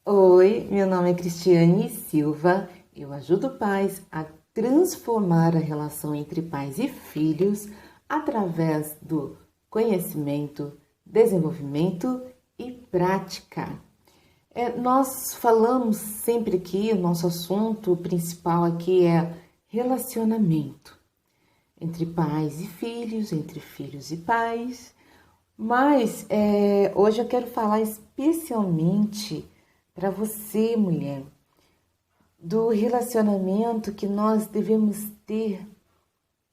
Oi, meu nome é Cristiane Silva. Eu ajudo pais a transformar a relação entre pais e filhos através do conhecimento, desenvolvimento e prática. Nós falamos sempre aqui, o nosso assunto principal aqui é relacionamento entre pais e filhos, entre filhos e pais. Mas hoje eu quero falar especialmente para você, mulher, do relacionamento que nós devemos ter,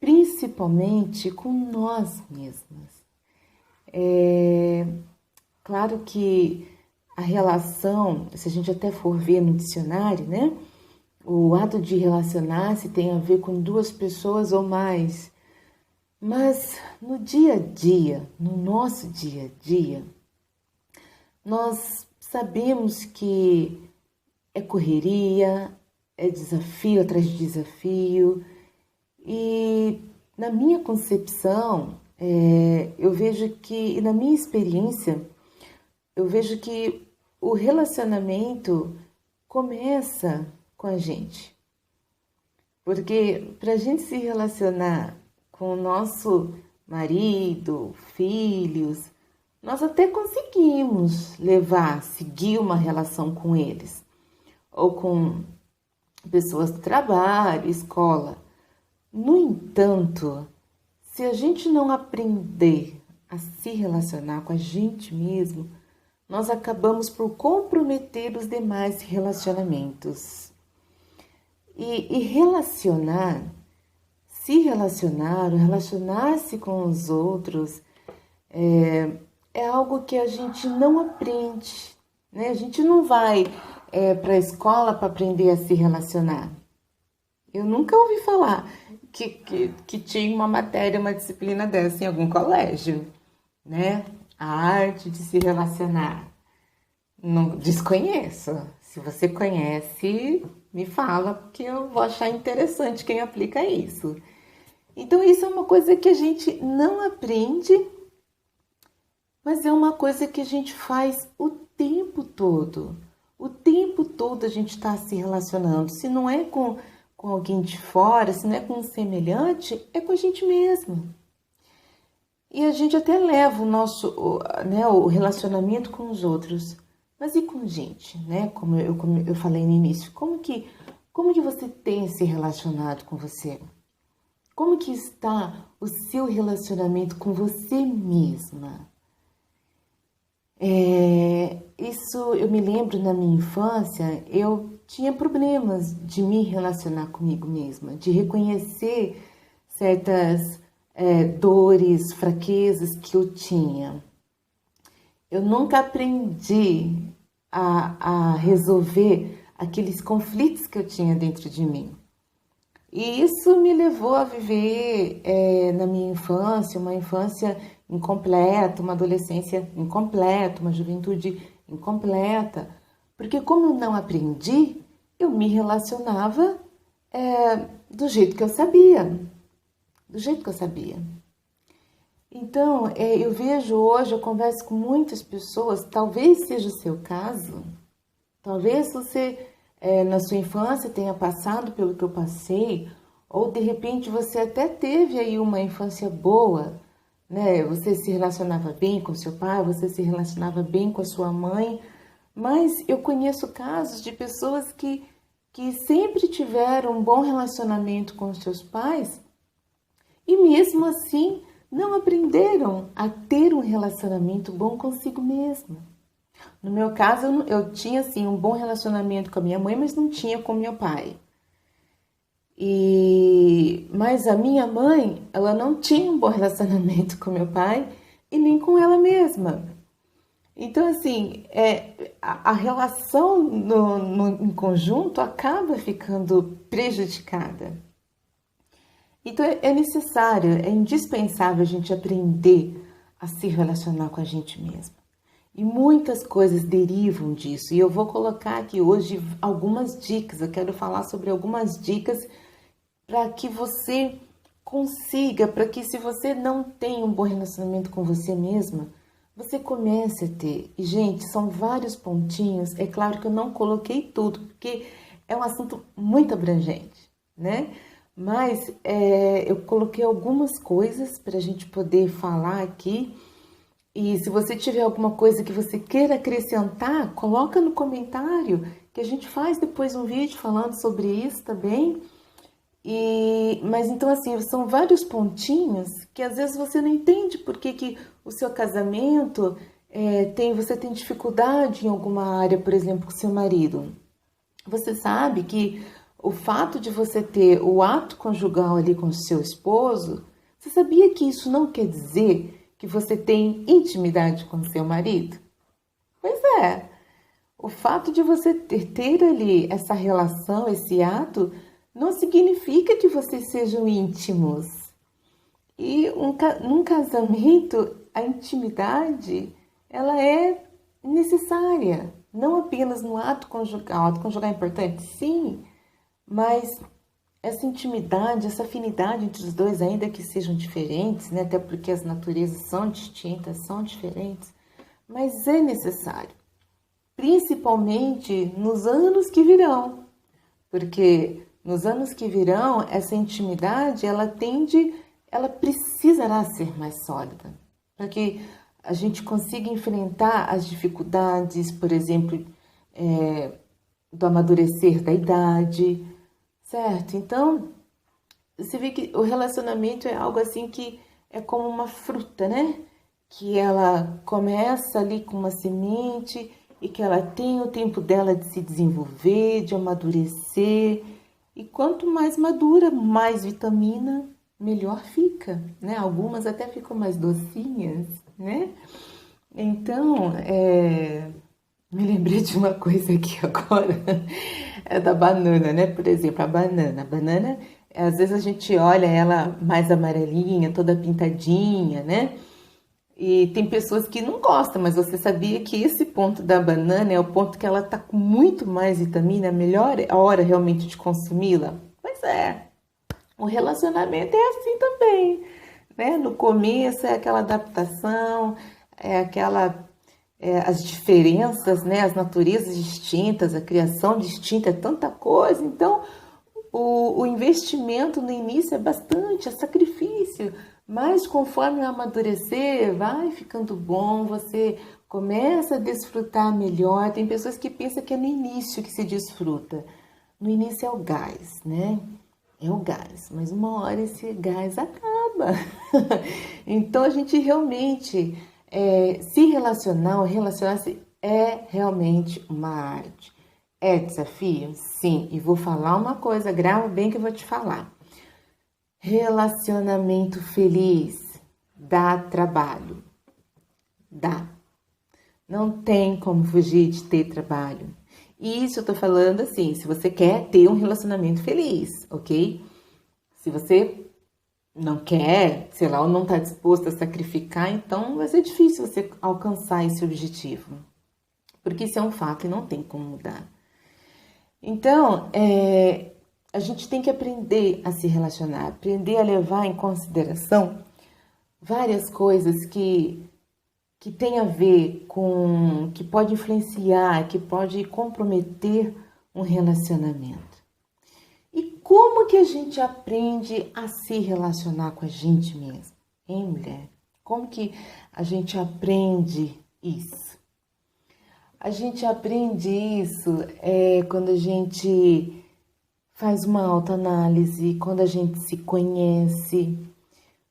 principalmente com nós mesmas. Claro que a relação, se a gente até for ver no dicionário, né? O ato de relacionar-se tem a ver com duas pessoas ou mais. Mas no dia a dia, no nosso dia a dia, nós sabemos que é correria, é desafio atrás de desafio. E na minha concepção, eu vejo que, e na minha experiência, eu vejo que o relacionamento começa com a gente. Porque para a gente se relacionar com o nosso marido, filhos, nós até conseguimos seguir uma relação com eles, ou com pessoas do trabalho, escola. No entanto, se a gente não aprender a se relacionar com a gente mesmo, nós acabamos por comprometer os demais relacionamentos. E se relacionar, relacionar-se com os outros, é algo que a gente não aprende, né? A gente não vai para a escola para aprender a se relacionar. Eu nunca ouvi falar que tinha uma matéria, uma disciplina dessa em algum colégio, né? A arte de se relacionar. Não desconheço. Se você conhece, me fala, porque eu vou achar interessante quem aplica isso. Então, isso é uma coisa que a gente não aprende, mas é uma coisa que a gente faz o tempo todo. O tempo todo a gente está se relacionando. Se não é com alguém de fora, se não é com um semelhante, é com a gente mesmo. E a gente até leva o relacionamento com os outros. Mas e com a gente, né? Como eu falei no início, como que você tem se relacionado com você? Como que está o seu relacionamento com você mesma? Isso eu me lembro na minha infância, eu tinha problemas de me relacionar comigo mesma, de reconhecer certas dores, fraquezas que eu tinha. Eu nunca aprendi a resolver aqueles conflitos que eu tinha dentro de mim. E isso me levou a viver na minha infância, uma infância incompleta, uma adolescência incompleta, uma juventude incompleta. Porque como eu não aprendi, eu me relacionava do jeito que eu sabia. Do jeito que eu sabia. Então, eu vejo hoje, eu converso com muitas pessoas, talvez seja o seu caso, talvez você na sua infância tenha passado pelo que eu passei, ou de repente você até teve aí uma infância boa, né? Você se relacionava bem com seu pai, você se relacionava bem com a sua mãe, mas eu conheço casos de pessoas que sempre tiveram um bom relacionamento com os seus pais e mesmo assim não aprenderam a ter um relacionamento bom consigo mesma. No meu caso, eu tinha assim um bom relacionamento com a minha mãe, mas não tinha com meu pai. Mas a minha mãe, ela não tinha um bom relacionamento com meu pai e nem com ela mesma. Então, assim, a relação em conjunto acaba ficando prejudicada. Então, é necessário, é indispensável a gente aprender a se relacionar com a gente mesma. E muitas coisas derivam disso. E eu vou colocar aqui hoje algumas dicas. Eu quero falar sobre algumas dicas para que você consiga, para que se você não tem um bom relacionamento com você mesma, você comece a ter. E, gente, são vários pontinhos. É claro que eu não coloquei tudo, porque é um assunto muito abrangente, né? Mas eu coloquei algumas coisas para a gente poder falar aqui. E se você tiver alguma coisa que você queira acrescentar, coloca no comentário, que a gente faz depois um vídeo falando sobre isso também. Mas então assim, são vários pontinhos que às vezes você não entende por que o seu casamento você tem dificuldade em alguma área, por exemplo, com seu marido. Você sabe que o fato de você ter o ato conjugal ali com o seu esposo, você sabia que isso não quer dizer que você tem intimidade com seu marido? Pois é. O fato de você ter ali essa relação, esse ato, não significa que vocês sejam íntimos. E num casamento, a intimidade, ela é necessária, não apenas no ato conjugal. O ato conjugal é importante, sim, mas essa intimidade, essa afinidade entre os dois, ainda que sejam diferentes, né? Até porque as naturezas são distintas, são diferentes, mas é necessário, principalmente nos anos que virão, porque nos anos que virão, essa intimidade, ela precisará ser mais sólida, para que a gente consiga enfrentar as dificuldades, por exemplo, do amadurecer da idade, certo? Então, você vê que o relacionamento é algo assim que é como uma fruta, né? Que ela começa ali com uma semente e que ela tem o tempo dela de se desenvolver, de amadurecer. E quanto mais madura, mais vitamina, melhor fica, né? Algumas até ficam mais docinhas, né? Então, me lembrei de uma coisa aqui agora, é da banana, né? Por exemplo, a banana. A banana, às vezes a gente olha ela mais amarelinha, toda pintadinha, né? E tem pessoas que não gostam, mas você sabia que esse ponto da banana é o ponto que ela tá com muito mais vitamina, a melhor hora realmente de consumi-la? Pois é, o relacionamento é assim também, né? No começo é aquela adaptação, as diferenças, né? As naturezas distintas, a criação distinta, é tanta coisa. Então, o investimento no início é bastante, é sacrifício, mas conforme o amadurecer, vai ficando bom, você começa a desfrutar melhor. Tem pessoas que pensam que é no início que se desfruta. No início é o gás, né? É o gás, mas uma hora esse gás acaba. Então a gente realmente se relacionar-se é realmente uma arte. É desafio? Sim. E vou falar uma coisa, grava bem que eu vou te falar. Relacionamento feliz dá trabalho. Dá. Não tem como fugir de ter trabalho. E isso eu tô falando assim, se você quer ter um relacionamento feliz, ok? Se você não quer, sei lá, ou não tá disposto a sacrificar, então vai ser difícil você alcançar esse objetivo. Porque isso é um fato e não tem como mudar. Então, a gente tem que aprender a se relacionar, aprender a levar em consideração várias coisas que tem a ver com, que pode influenciar, que pode comprometer um relacionamento. E como que a gente aprende a se relacionar com a gente mesmo? Hein, mulher? Como que a gente aprende isso? A gente aprende isso quando a gente faz uma autoanálise, quando a gente se conhece,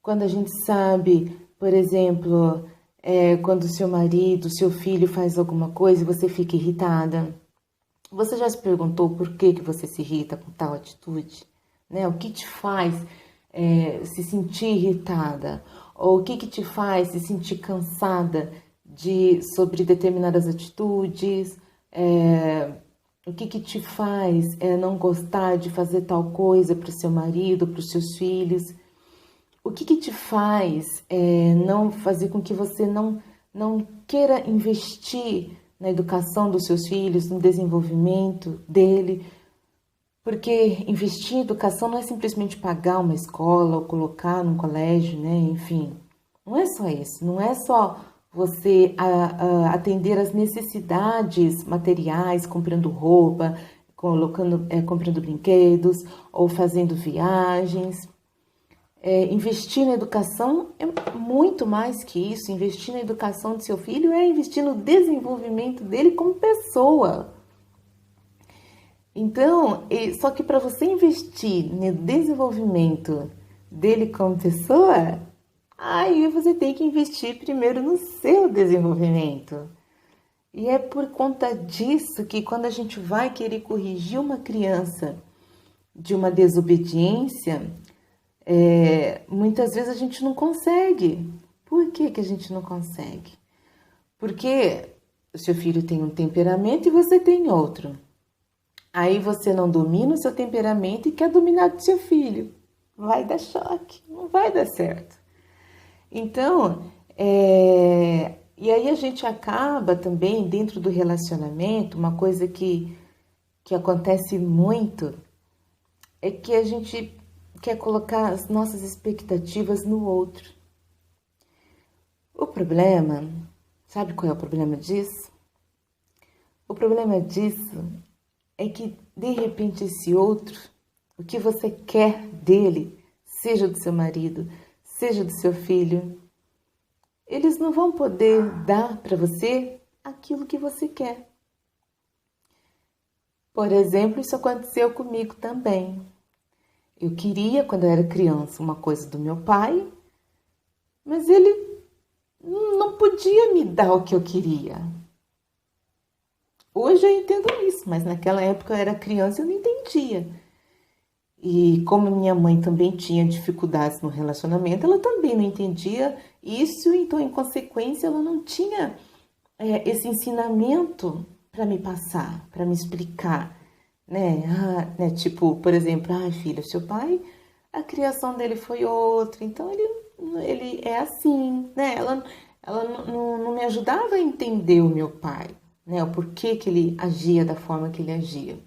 quando a gente sabe, por exemplo, quando o seu marido, seu filho faz alguma coisa e você fica irritada. Você já se perguntou por que você se irrita com tal atitude? Né? O que te faz se sentir irritada? Ou o que te faz se sentir cansada sobre determinadas atitudes? O que te faz não gostar de fazer tal coisa para o seu marido, para os seus filhos? O que te faz não fazer com que você não queira investir na educação dos seus filhos, no desenvolvimento dele? Porque investir em educação não é simplesmente pagar uma escola ou colocar num colégio, né? Enfim, não é só isso. Não é só você atender às necessidades materiais, comprando roupa, comprando brinquedos ou fazendo viagens. Investir na educação é muito mais que isso. Investir na educação de seu filho é investir no desenvolvimento dele como pessoa. Então, só que para você investir no desenvolvimento dele como pessoa, aí você tem que investir primeiro no seu desenvolvimento. E é por conta disso que quando a gente vai querer corrigir uma criança de uma desobediência, muitas vezes a gente não consegue. Por que que a gente não consegue? Porque o seu filho tem um temperamento e você tem outro. Aí você não domina o seu temperamento e quer dominar o seu filho. Vai dar choque, não vai dar certo. Então, e aí a gente acaba também dentro do relacionamento, uma coisa que acontece muito é que a gente quer colocar as nossas expectativas no outro. O problema, sabe qual é o problema disso? O problema disso é que, de repente, esse outro, o que você quer dele, seja do seu marido, seja do seu filho, eles não vão poder dar para você aquilo que você quer. Por exemplo, isso aconteceu comigo também. Eu queria, quando eu era criança, uma coisa do meu pai, mas ele não podia me dar o que eu queria. Hoje eu entendo isso, mas naquela época eu era criança e eu não entendia. E como minha mãe também tinha dificuldades no relacionamento, ela também não entendia isso, então, em consequência, ela não tinha esse ensinamento para me passar, para me explicar, né? Tipo, por exemplo, filha, seu pai, a criação dele foi outra, então ele é assim, né? Ela não me ajudava a entender o meu pai, né? O porquê que ele agia da forma que ele agia.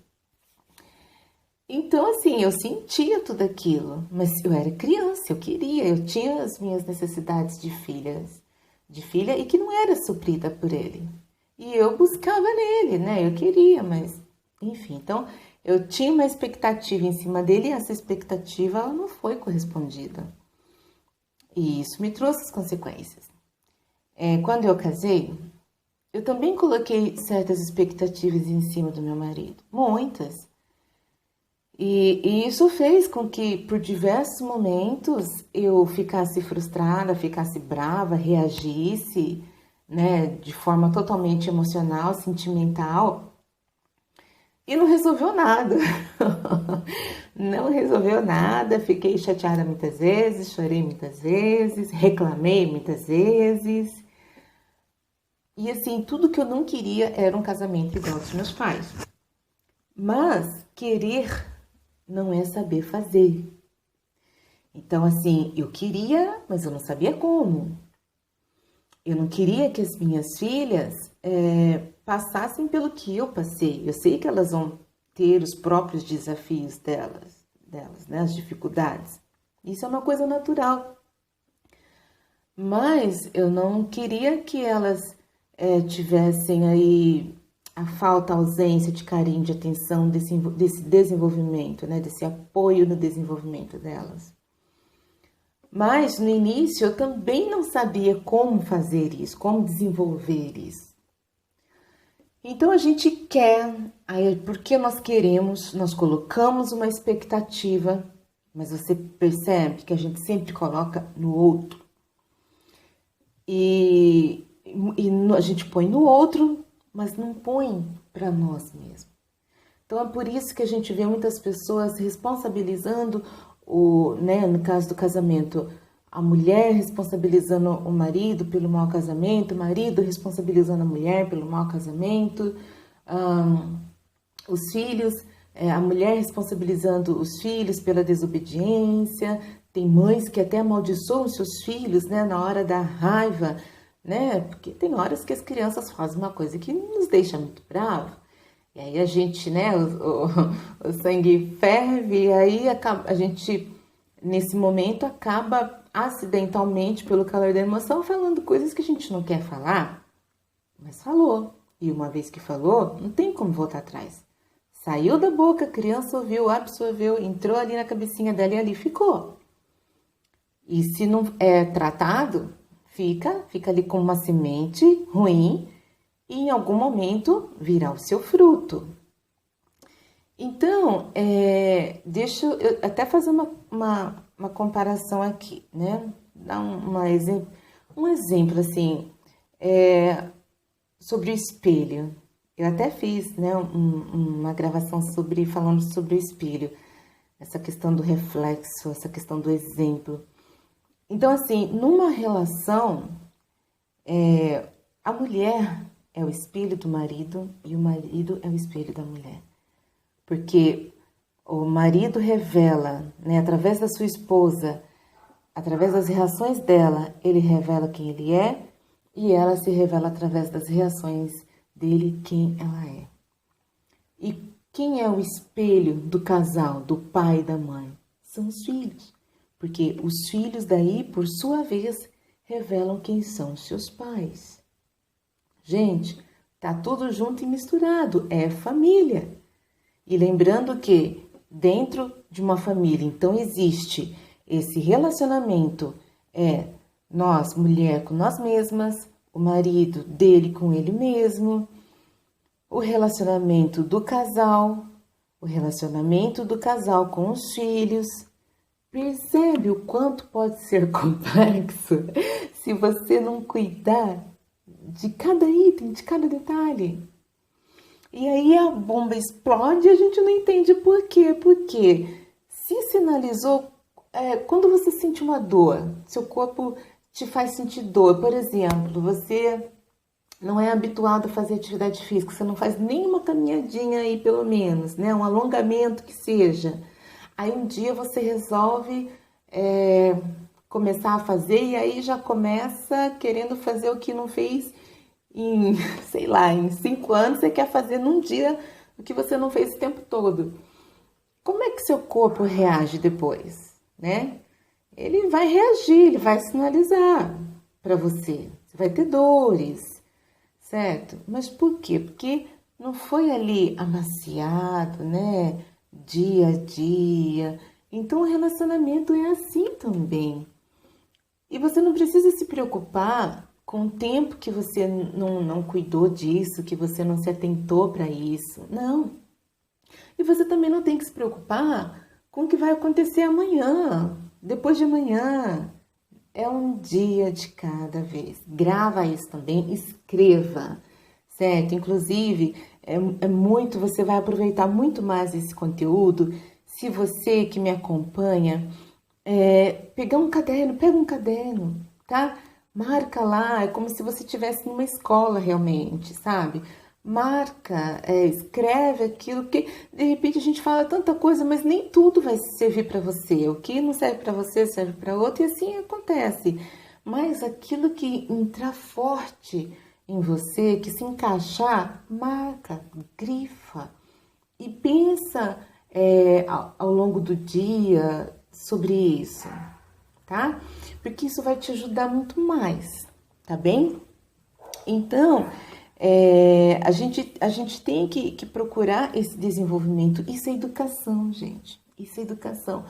Então, assim, eu sentia tudo aquilo, mas eu era criança, eu tinha as minhas necessidades de filha e que não era suprida por ele. E eu buscava nele, né? Eu queria, mas, enfim, então eu tinha uma expectativa em cima dele e essa expectativa ela não foi correspondida. E isso me trouxe as consequências. Quando eu casei, eu também coloquei certas expectativas em cima do meu marido, muitas. E isso fez com que, por diversos momentos, eu ficasse frustrada, ficasse brava, reagisse, né, de forma totalmente emocional, sentimental, e não resolveu nada. Não resolveu nada, fiquei chateada muitas vezes, chorei muitas vezes, reclamei muitas vezes. E assim, tudo que eu não queria era um casamento igual dos meus pais. Mas querer não é saber fazer. Então, assim, eu queria, mas eu não sabia como. Eu não queria que as minhas filhas passassem pelo que eu passei. Eu sei que elas vão ter os próprios desafios delas, né, as dificuldades. Isso é uma coisa natural. Mas eu não queria que elas tivessem aí a falta, a ausência de carinho, de atenção, desse desenvolvimento, né? Desse apoio no desenvolvimento delas. Mas no início eu também não sabia como fazer isso, como desenvolver isso. Então a gente quer, aí porque nós queremos, nós colocamos uma expectativa, mas você percebe que a gente sempre coloca no outro. E a gente põe no outro, mas não põe para nós mesmos. Então é por isso que a gente vê muitas pessoas responsabilizando, no caso do casamento, a mulher responsabilizando o marido pelo mau casamento, o marido responsabilizando a mulher pelo mau casamento, os filhos, a mulher responsabilizando os filhos pela desobediência. Tem mães que até amaldiçoam seus filhos, né, na hora da raiva, né? Porque tem horas que as crianças fazem uma coisa que nos deixa muito bravo. E aí a gente, né, o sangue ferve, e aí a gente, nesse momento, acaba acidentalmente, pelo calor da emoção, falando coisas que a gente não quer falar, mas falou. E uma vez que falou, não tem como voltar atrás. Saiu da boca, a criança ouviu, absorveu, entrou ali na cabecinha dela e ali ficou. E se não é tratado, fica ali com uma semente ruim e em algum momento virá o seu fruto. Então, deixa eu até fazer uma comparação aqui, né? Dar um exemplo assim, sobre o espelho. Eu até fiz, né, uma gravação falando sobre o espelho, essa questão do reflexo, essa questão do exemplo. Então, assim, numa relação, a mulher é o espelho do marido e o marido é o espelho da mulher. Porque o marido revela, né, através da sua esposa, através das reações dela, ele revela quem ele é e ela se revela através das reações dele, quem ela é. E quem é o espelho do casal, do pai e da mãe? São os filhos. Porque os filhos daí, por sua vez, revelam quem são os seus pais. Gente, tá tudo junto e misturado, é família. E lembrando que dentro de uma família, então existe esse relacionamento, nós, mulher, com nós mesmas, o marido dele com ele mesmo, o relacionamento do casal com os filhos. Percebe o quanto pode ser complexo se você não cuidar de cada item, de cada detalhe. E aí a bomba explode e a gente não entende por quê. Porque se sinalizou, quando você sente uma dor, seu corpo te faz sentir dor. Por exemplo, você não é habituado a fazer atividade física, você não faz nenhuma caminhadinha aí pelo menos, né? Um alongamento que seja. Aí um dia você resolve começar a fazer e aí já começa querendo fazer o que não fez em, sei lá, em 5 anos, você quer fazer num dia o que você não fez o tempo todo. Como é que seu corpo reage depois, né? Ele vai reagir, ele vai sinalizar para você. Você vai ter dores, certo? Mas por quê? Porque não foi ali amaciado, né? Dia a dia. Então o relacionamento é assim também. E você não precisa se preocupar com o tempo que você não cuidou disso, que você não se atentou para isso. Não. E você também não tem que se preocupar com o que vai acontecer amanhã, depois de amanhã. É um dia de cada vez. Grava isso também, escreva, certo? Inclusive, você vai aproveitar muito mais esse conteúdo se você que me acompanha pega um caderno, tá? Marca lá, é como se você estivesse numa escola realmente, sabe? Marca, escreve aquilo, porque de repente a gente fala tanta coisa, mas nem tudo vai servir para você. O que não serve para você serve para outro e assim acontece. Mas aquilo que entrar forte em você, que se encaixar, marca, grifa e pensa ao longo do dia sobre isso, tá? Porque isso vai te ajudar muito mais, tá bem? Então, a gente tem que procurar esse desenvolvimento. Isso é educação, gente. Isso é educação.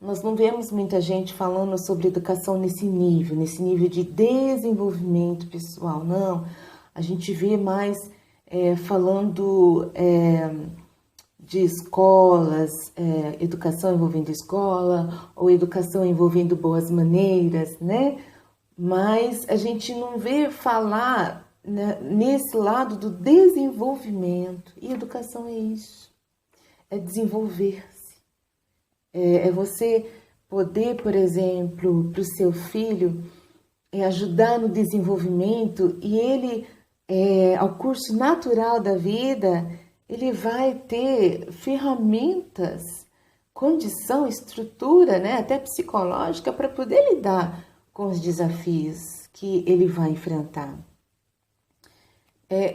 Nós não vemos muita gente falando sobre educação nesse nível de desenvolvimento pessoal, não. A gente vê mais falando de escolas, educação envolvendo escola, ou educação envolvendo boas maneiras, né? Mas a gente não vê falar, né, nesse lado do desenvolvimento. E educação é isso, é desenvolver-se. É você poder, por exemplo, para o seu filho, ajudar no desenvolvimento e ele, ao curso natural da vida, ele vai ter ferramentas, condição, estrutura, né, até psicológica, para poder lidar com os desafios que ele vai enfrentar.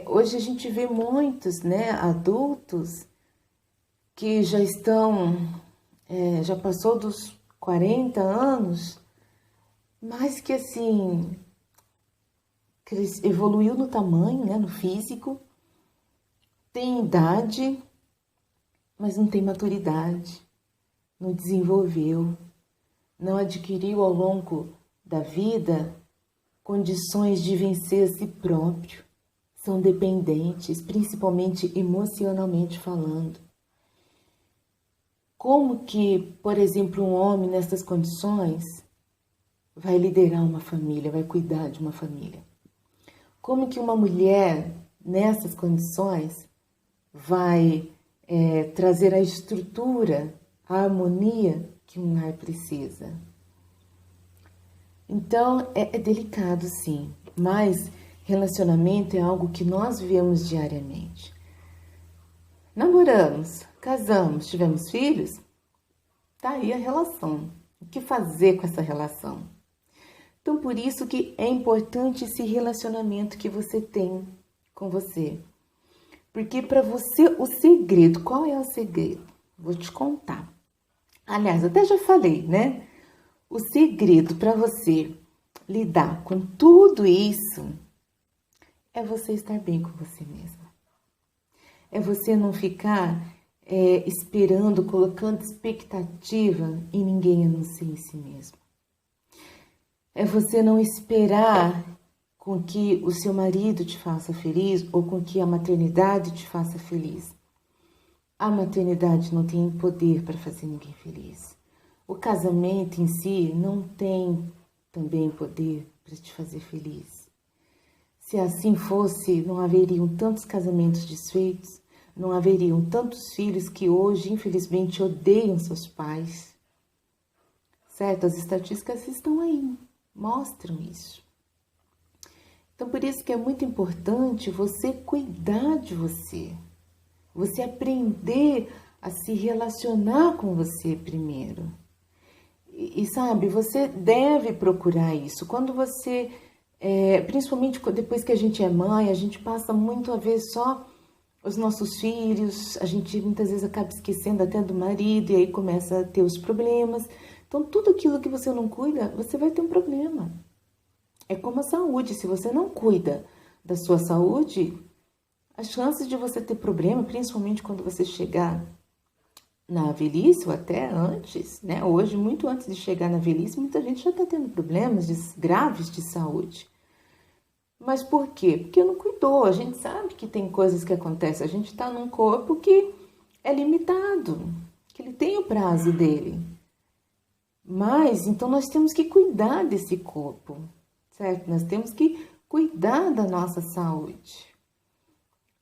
Hoje a gente vê muitos, né, adultos que já estão, já passou dos 40 anos mas que assim evoluiu no tamanho, né, no físico, tem idade, mas não tem maturidade, não desenvolveu, não adquiriu ao longo da vida condições de vencer a si próprio. São dependentes, principalmente emocionalmente falando. Como que, por exemplo, um homem nessas condições vai liderar uma família, vai cuidar de uma família? Como que uma mulher nessas condições vai trazer a estrutura, a harmonia que um lar precisa? Então, é delicado sim, mas relacionamento é algo que nós vivemos diariamente. Namoramos, casamos, tivemos filhos, tá aí a relação. O que fazer com essa relação? Então, por isso que é importante esse relacionamento que você tem com você. Porque para você, o segredo, qual é o segredo? Vou te contar. Aliás, até já falei, né? O segredo para você lidar com tudo isso é você estar bem com você mesma. É você não ficar esperando, colocando expectativa em ninguém a não ser em si mesmo. É você não esperar com que o seu marido te faça feliz ou com que a maternidade te faça feliz. A maternidade não tem poder para fazer ninguém feliz. O casamento em si não tem também poder para te fazer feliz. Se assim fosse, não haveriam tantos casamentos desfeitos, não haveriam tantos filhos que hoje, infelizmente, odeiam seus pais. Certo? As estatísticas estão aí, mostram isso. Então, por isso que é muito importante você cuidar de você. Você aprender a se relacionar com você primeiro. E sabe, você deve procurar isso. Quando você, principalmente depois que a gente é mãe, a gente passa muito a ver só os nossos filhos, a gente muitas vezes acaba esquecendo até do marido e aí começa a ter os problemas. Então, tudo aquilo que você não cuida, você vai ter um problema. É como a saúde, se você não cuida da sua saúde, as chances de você ter problema, principalmente quando você chegar na velhice ou até antes, né? Hoje, muito antes de chegar na velhice, muita gente já está tendo problemas graves de saúde. Mas por quê? Porque não cuidou. A gente sabe que tem coisas que acontecem. A gente está num corpo que é limitado, que ele tem o prazo dele. Mas, então, nós temos que cuidar desse corpo, certo? Nós temos que cuidar da nossa saúde.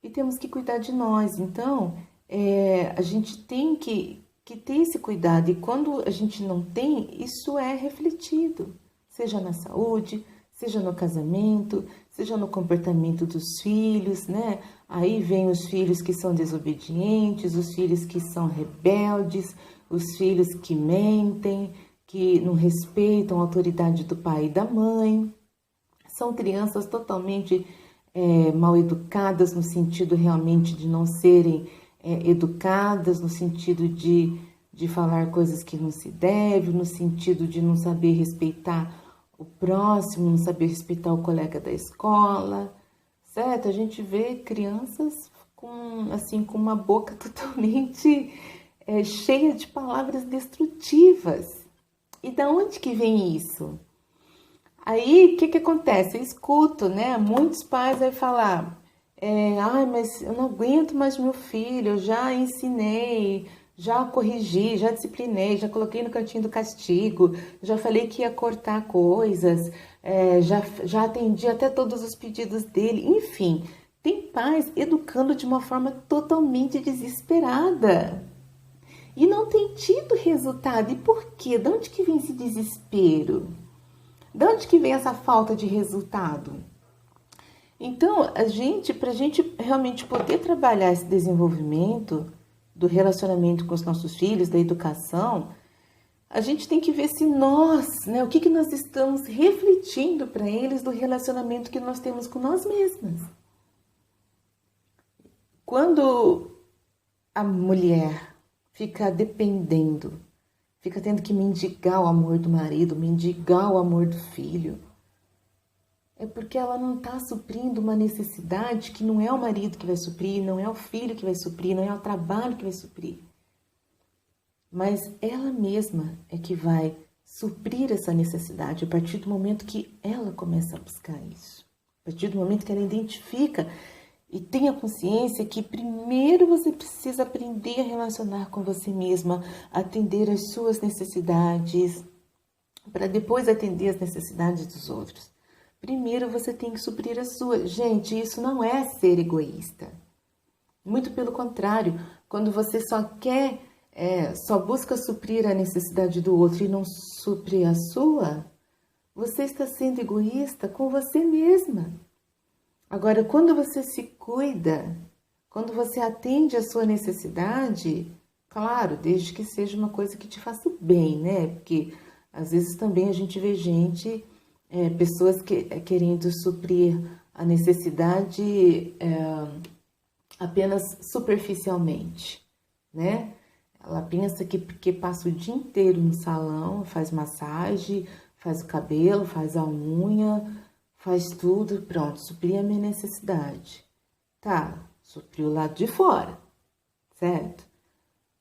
E temos que cuidar de nós. Então, a gente tem que ter esse cuidado. E quando a gente não tem, isso é refletido. Seja na saúde, seja no casamento, seja no comportamento dos filhos, né? Aí vem os filhos que são desobedientes, os filhos que são rebeldes, os filhos que mentem, que não respeitam a autoridade do pai e da mãe. São crianças totalmente mal educadas, no sentido realmente de não serem educadas, no sentido de falar coisas que não se deve, no sentido de não saber respeitar o próximo, não saber respeitar o colega da escola, certo? A gente vê crianças com uma boca totalmente cheia de palavras destrutivas. E da onde que vem isso? Aí, o que acontece? Eu escuto, né? Muitos pais vão falar, mas eu não aguento mais meu filho, eu já ensinei, já corrigi, já disciplinei, já coloquei no cantinho do castigo, já falei que ia cortar coisas, já atendi até todos os pedidos dele, enfim. Tem pais educando de uma forma totalmente desesperada. E não tem tido resultado. E por quê? De onde que vem esse desespero? De onde que vem essa falta de resultado? Então, para a gente realmente poder trabalhar esse desenvolvimento do relacionamento com os nossos filhos, da educação, a gente tem que ver se nós, né, o que nós estamos refletindo para eles do relacionamento que nós temos com nós mesmas. Quando a mulher fica dependendo, fica tendo que mendigar o amor do marido, mendigar o amor do filho. É porque ela não está suprindo uma necessidade que não é o marido que vai suprir, não é o filho que vai suprir, não é o trabalho que vai suprir. Mas ela mesma é que vai suprir essa necessidade a partir do momento que ela começa a buscar isso. A partir do momento que ela identifica e tem a consciência que primeiro você precisa aprender a relacionar com você mesma, atender às suas necessidades, para depois atender às necessidades dos outros. Primeiro você tem que suprir a sua. Gente, isso não é ser egoísta. Muito pelo contrário, quando você só busca suprir a necessidade do outro e não supre a sua, você está sendo egoísta com você mesma. Agora, quando você se cuida, quando você atende a sua necessidade, claro, desde que seja uma coisa que te faça bem, né? Porque às vezes também a gente vê pessoas querendo suprir a necessidade apenas superficialmente, né? Ela pensa que porque passa o dia inteiro no salão, faz massagem, faz o cabelo, faz a unha, faz tudo, pronto, supri a minha necessidade. Tá, supri o lado de fora, certo?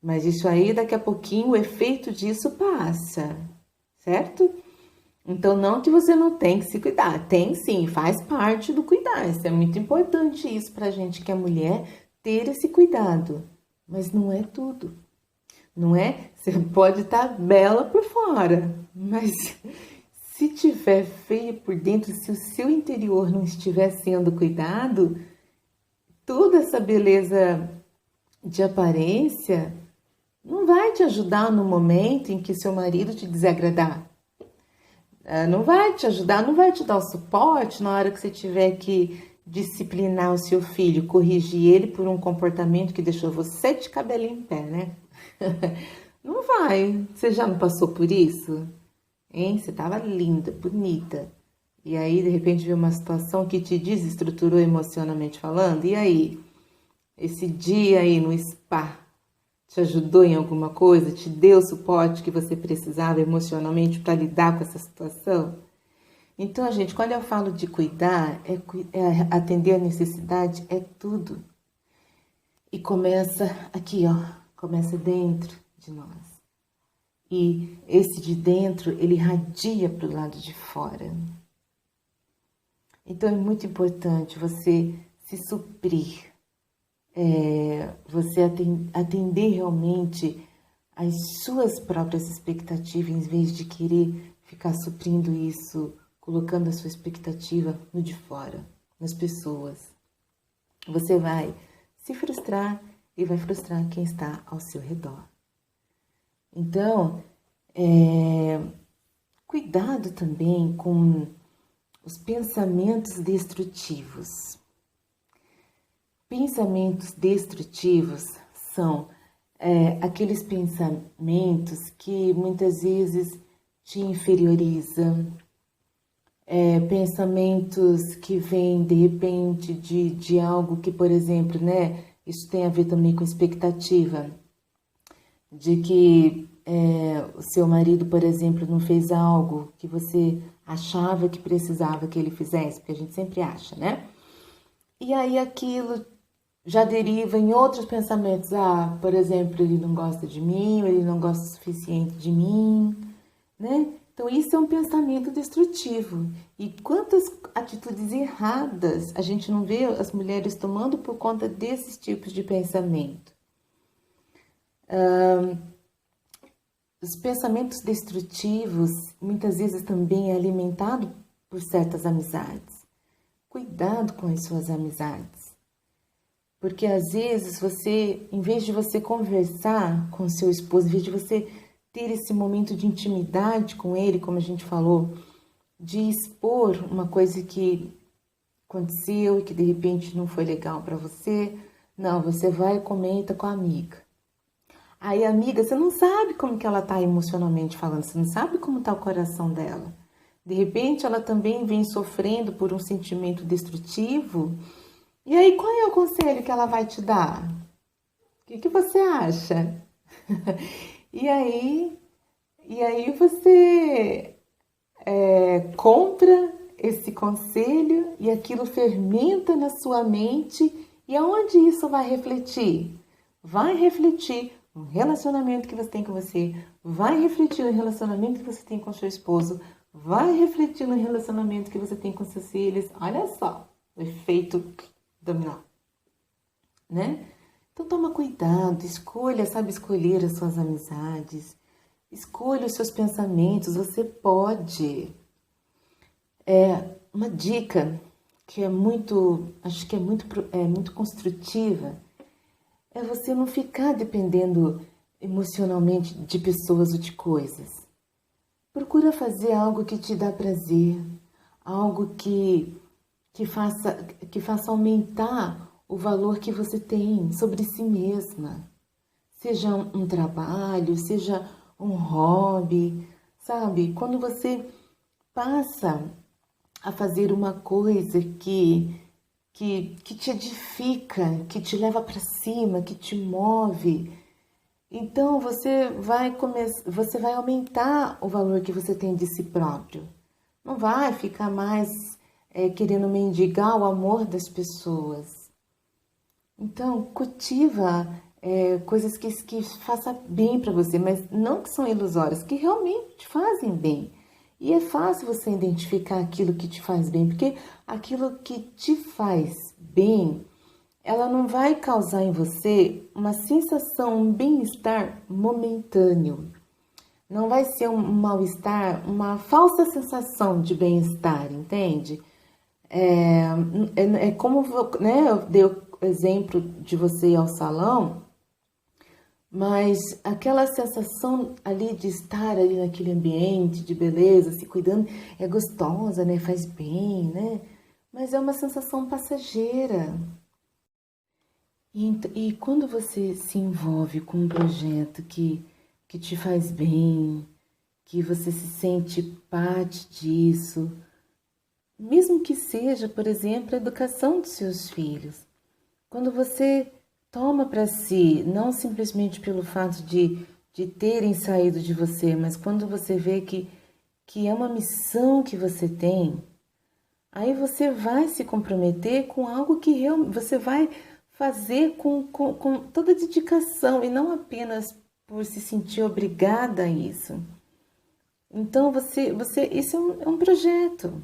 Mas isso aí, daqui a pouquinho, o efeito disso passa, certo? Então, não que você não tem que se cuidar, tem sim, faz parte do cuidar. Isso é muito importante isso pra gente que é mulher, ter esse cuidado. Mas não é tudo, não é? Você pode estar bela por fora, mas se tiver feia por dentro, se o seu interior não estiver sendo cuidado, toda essa beleza de aparência não vai te ajudar no momento em que seu marido te desagradar. Não vai te ajudar, não vai te dar o suporte na hora que você tiver que disciplinar o seu filho, corrigir ele por um comportamento que deixou você de cabelo em pé, né? Não vai. Você já não passou por isso? Hein? Você tava linda, bonita. E aí, de repente, veio uma situação que te desestruturou emocionalmente falando. E aí? Esse dia aí no spa te ajudou em alguma coisa? Te deu o suporte que você precisava emocionalmente para lidar com essa situação? Então, gente, quando eu falo de cuidar, é atender a necessidade, é tudo. E começa aqui, ó, começa dentro de nós. E esse de dentro, ele irradia para o lado de fora. Então, é muito importante você se suprir, você atender realmente às suas próprias expectativas, em vez de querer ficar suprindo isso, colocando a sua expectativa no de fora, nas pessoas. Você vai se frustrar e vai frustrar quem está ao seu redor. Então, cuidado também com os pensamentos destrutivos. Pensamentos destrutivos são aqueles pensamentos que muitas vezes te inferiorizam, pensamentos que vêm de repente de algo que, por exemplo, né, isso tem a ver também com expectativa, de que o seu marido, por exemplo, não fez algo que você achava que precisava que ele fizesse, porque a gente sempre acha, né? E aí aquilo já deriva em outros pensamentos. Por exemplo, ele não gosta de mim, ou ele não gosta o suficiente de mim, né? Então, isso é um pensamento destrutivo. E quantas atitudes erradas a gente não vê as mulheres tomando por conta desses tipos de pensamento? Os pensamentos destrutivos, muitas vezes também é alimentado por certas amizades. Cuidado com as suas amizades. Porque às vezes você, em vez de você conversar com seu esposo, em vez de você ter esse momento de intimidade com ele, como a gente falou, de expor uma coisa que aconteceu e que de repente não foi legal para você, não, você vai e comenta com a amiga. Aí a amiga, você não sabe como que ela tá emocionalmente falando, você não sabe como tá o coração dela. De repente ela também vem sofrendo por um sentimento destrutivo. E aí qual é o conselho que ela vai te dar? O que você acha? E aí E aí você compra esse conselho e aquilo fermenta na sua mente. E aonde isso vai refletir? Vai refletir no relacionamento que você tem com você, vai refletir no relacionamento que você tem com seu esposo, vai refletir no relacionamento que você tem com seus filhos. Olha só, o efeito dominó, né? Então toma cuidado, escolha, sabe escolher as suas amizades, escolha os seus pensamentos, você pode. Uma dica que é muito, acho que é muito construtiva, é você não ficar dependendo emocionalmente de pessoas ou de coisas. Procura fazer algo que te dá prazer, algo que faça, que faça aumentar o valor que você tem sobre si mesma. Seja um trabalho, seja um hobby, sabe? Quando você passa a fazer uma coisa que te edifica, que te leva para cima, que te move, então você vai aumentar o valor que você tem de si próprio. Não vai ficar mais querendo mendigar o amor das pessoas. Então, cultiva coisas que façam bem para você, mas não que são ilusórias, que realmente te fazem bem. E é fácil você identificar aquilo que te faz bem, porque aquilo que te faz bem, ela não vai causar em você uma sensação, um bem-estar momentâneo. Não vai ser um mal-estar, uma falsa sensação de bem-estar, entende? É como, né, eu dei o exemplo de você ir ao salão, mas aquela sensação ali de estar ali naquele ambiente de beleza, se cuidando, é gostosa, né? Faz bem, né? Mas é uma sensação passageira. E quando você se envolve com um projeto que te faz bem, que você se sente parte disso, mesmo que seja, por exemplo, a educação dos seus filhos, quando você toma para si, não simplesmente pelo fato de terem saído de você, mas quando você vê que é uma missão que você tem, aí você vai se comprometer com algo que realmente você vai fazer com toda a dedicação e não apenas por se sentir obrigada a isso. Então, isso é um projeto.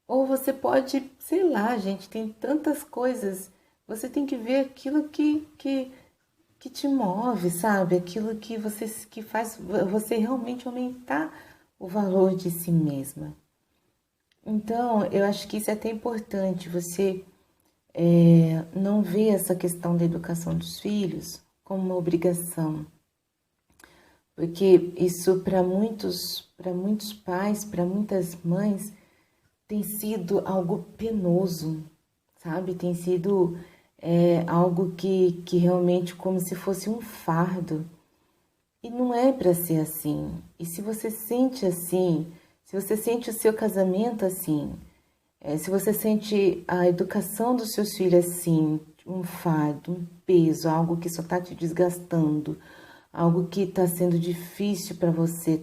Ou você pode, sei lá, gente, tem tantas coisas. Você tem que ver aquilo que te move, sabe? Aquilo que faz você realmente aumentar o valor de si mesma. Então, eu acho que isso é até importante, você não ver essa questão da educação dos filhos como uma obrigação. Porque isso para muitos pais, para muitas mães, tem sido algo penoso, sabe? Tem sido algo que realmente como se fosse um fardo. E não é para ser assim. E se você sente assim, se você sente o seu casamento assim, se você sente a educação dos seus filhos assim, um fardo, um peso, algo que só está te desgastando, algo que está sendo difícil para você,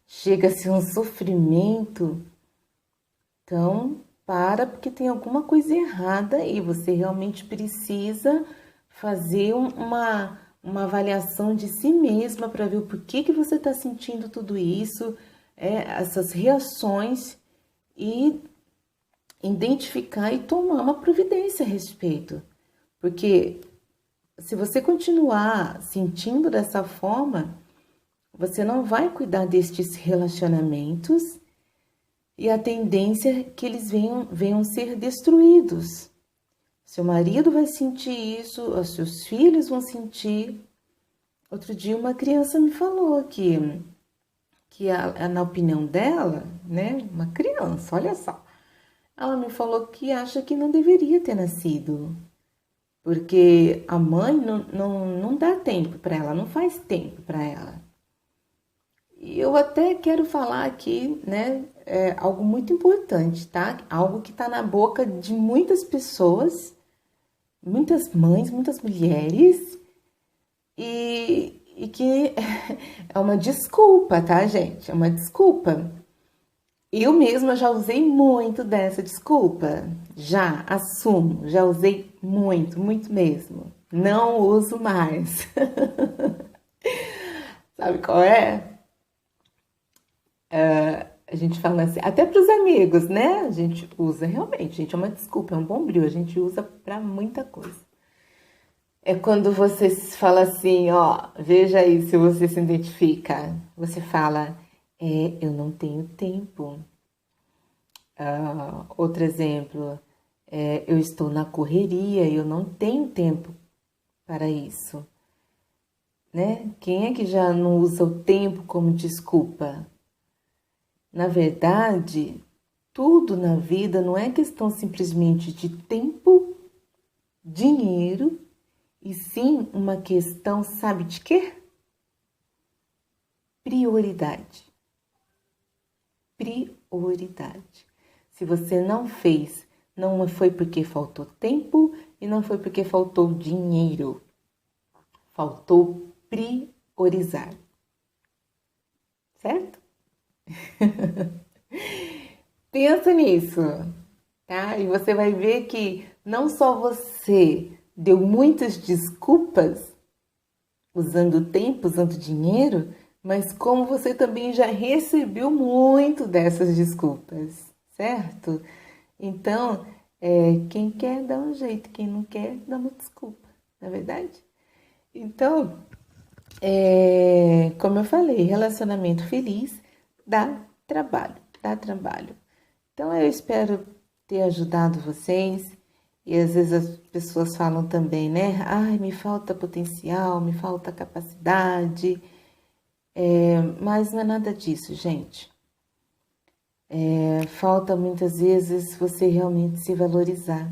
chega a ser um sofrimento, então porque tem alguma coisa errada e você realmente precisa fazer uma avaliação de si mesma para ver o porquê que você está sentindo tudo isso, essas reações e identificar e tomar uma providência a respeito. Porque se você continuar sentindo dessa forma, você não vai cuidar destes relacionamentos e a tendência é que eles venham ser destruídos. Seu marido vai sentir isso, os seus filhos vão sentir. Outro dia uma criança me falou que na opinião dela, né, uma criança, olha só, ela me falou que acha que não deveria ter nascido, porque a mãe não dá tempo para ela, não faz tempo para ela. E eu até quero falar aqui, né, algo muito importante, tá? Algo que está na boca de muitas pessoas, muitas mães, muitas mulheres, e e que é uma desculpa, tá, gente? É uma desculpa. Eu mesma já usei muito dessa desculpa. Já, assumo, já usei muito, muito mesmo. Não uso mais. Sabe qual é? A gente fala assim, até para os amigos, né? A gente usa realmente, gente, é uma desculpa, é um bombril, a gente usa para muita coisa. É quando você fala assim, ó, veja aí se você se identifica. Você fala, eu não tenho tempo. Outro exemplo, eu estou na correria, eu não tenho tempo para isso, né? Quem é que já não usa o tempo como desculpa? Na verdade, tudo na vida não é questão simplesmente de tempo, dinheiro, e sim uma questão, sabe de quê? Prioridade. Prioridade. Se você não fez, não foi porque faltou tempo e não foi porque faltou dinheiro. Faltou priorizar. Certo? Pensa nisso, tá? E você vai ver que não só você deu muitas desculpas usando tempo, usando dinheiro, mas como você também já recebeu muito dessas desculpas, certo? Então, quem quer dá um jeito, quem não quer dá uma desculpa, não é verdade? Então, como eu falei, relacionamento feliz dá trabalho, dá trabalho. Então, eu espero ter ajudado vocês. E às vezes as pessoas falam também, né? Ai, me falta potencial, me falta capacidade. Mas não é nada disso, gente. Falta muitas vezes você realmente se valorizar,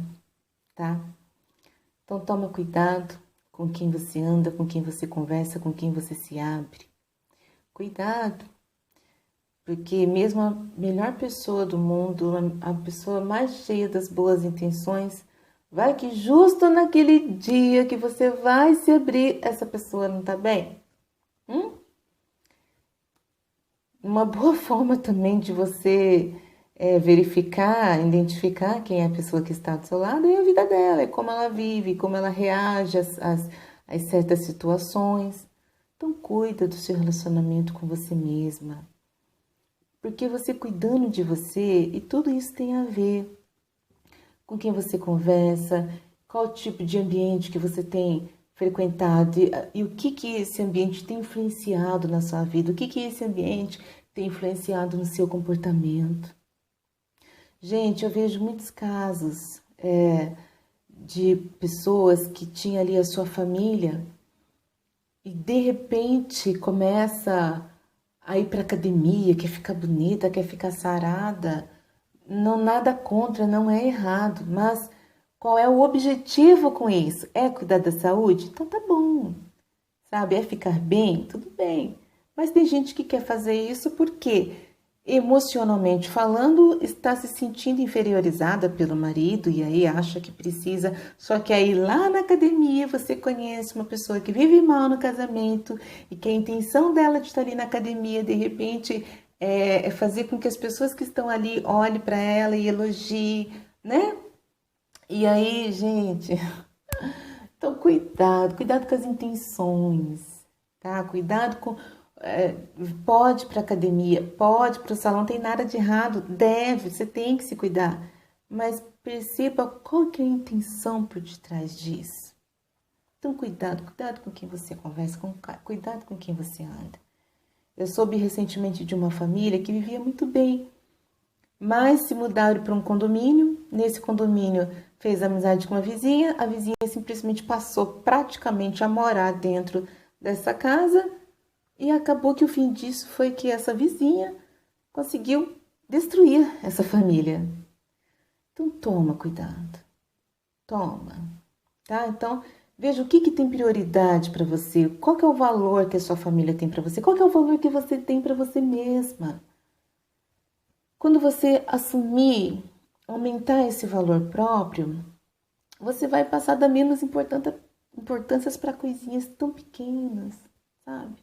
tá? Então toma cuidado com quem você anda, com quem você conversa, com quem você se abre. Cuidado, porque mesmo a melhor pessoa do mundo, a pessoa mais cheia das boas intenções, vai que justo naquele dia que você vai se abrir, essa pessoa não tá bem. Uma boa forma também de você verificar, identificar quem é a pessoa que está do seu lado é a vida dela, é como ela vive, como ela reage às certas situações. Então, cuida do seu relacionamento com você mesma. Porque você cuidando de você, e tudo isso tem a ver com quem você conversa, qual tipo de ambiente que você tem frequentado e o que esse ambiente tem influenciado na sua vida, o que esse ambiente tem influenciado no seu comportamento. Gente, eu vejo muitos casos de pessoas que tinham ali a sua família e de repente começa a ir para academia, quer ficar bonita, quer ficar sarada. Não, nada contra, não é errado, mas qual é o objetivo com isso? É cuidar da saúde? Então tá bom, sabe? É ficar bem? Tudo bem. Mas tem gente que quer fazer isso porque, emocionalmente falando, está se sentindo inferiorizada pelo marido e aí acha que precisa. Só que aí lá na academia você conhece uma pessoa que vive mal no casamento e que a intenção dela de estar ali na academia, de repente, é fazer com que as pessoas que estão ali olhem para ela e elogiem, né? E aí, gente, então cuidado, cuidado com as intenções, tá? Cuidado com. Pode ir para academia, pode ir para o salão, não tem nada de errado, deve, você tem que se cuidar, mas perceba qual que é a intenção por detrás disso. Então, cuidado, cuidado com quem você conversa, cuidado com quem você anda. Eu soube recentemente de uma família que vivia muito bem, mas se mudaram para um condomínio. Nesse condomínio fez amizade com uma vizinha, a vizinha simplesmente passou praticamente a morar dentro dessa casa e acabou que o fim disso foi que essa vizinha conseguiu destruir essa família. Então toma cuidado, toma, tá? Então veja o que tem prioridade para você, qual que é o valor que a sua família tem para você, qual que é o valor que você tem para você mesma. Quando você assumir, aumentar esse valor próprio, você vai passar a dar menos importâncias para coisinhas tão pequenas, sabe?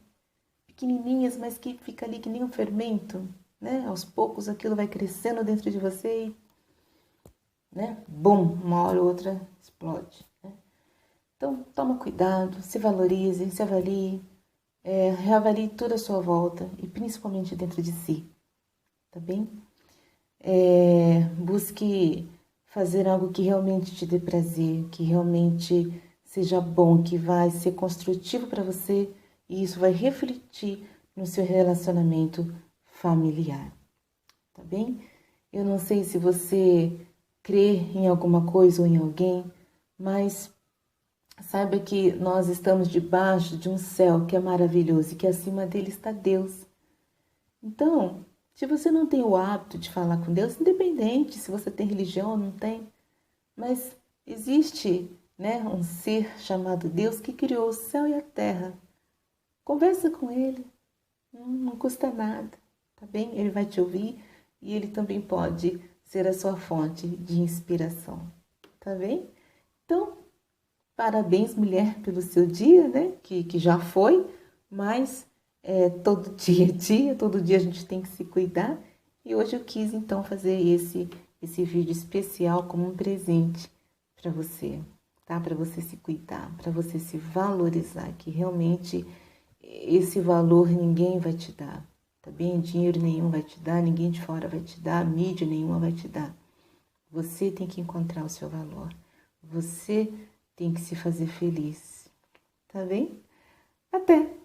Pequenininhas, mas que fica ali que nem um fermento, né? Aos poucos aquilo vai crescendo dentro de você e, né? Bom, uma hora ou outra explode, né? Então, toma cuidado, se valorize, se avalie, reavalie tudo à sua volta e principalmente dentro de si, tá bem? Busque fazer algo que realmente te dê prazer, que realmente seja bom, que vai ser construtivo para você e isso vai refletir no seu relacionamento familiar, tá bem? Eu não sei se você crê em alguma coisa ou em alguém, mas saiba que nós estamos debaixo de um céu que é maravilhoso e que acima dele está Deus. Então, se você não tem o hábito de falar com Deus, independente se você tem religião ou não tem, mas existe, né, um ser chamado Deus que criou o céu e a terra. Conversa com ele, não custa nada, tá bem? Ele vai te ouvir e ele também pode ser a sua fonte de inspiração, tá bem? Então, parabéns, mulher, pelo seu dia, né? Que já foi, mas todo dia é dia, todo dia a gente tem que se cuidar. E hoje eu quis então fazer esse vídeo especial como um presente para você, tá? Para você se cuidar, para você se valorizar, que realmente esse valor ninguém vai te dar, tá bem? Dinheiro nenhum vai te dar, ninguém de fora vai te dar, mídia nenhuma vai te dar. Você tem que encontrar o seu valor. Você tem que se fazer feliz, tá bem? Até!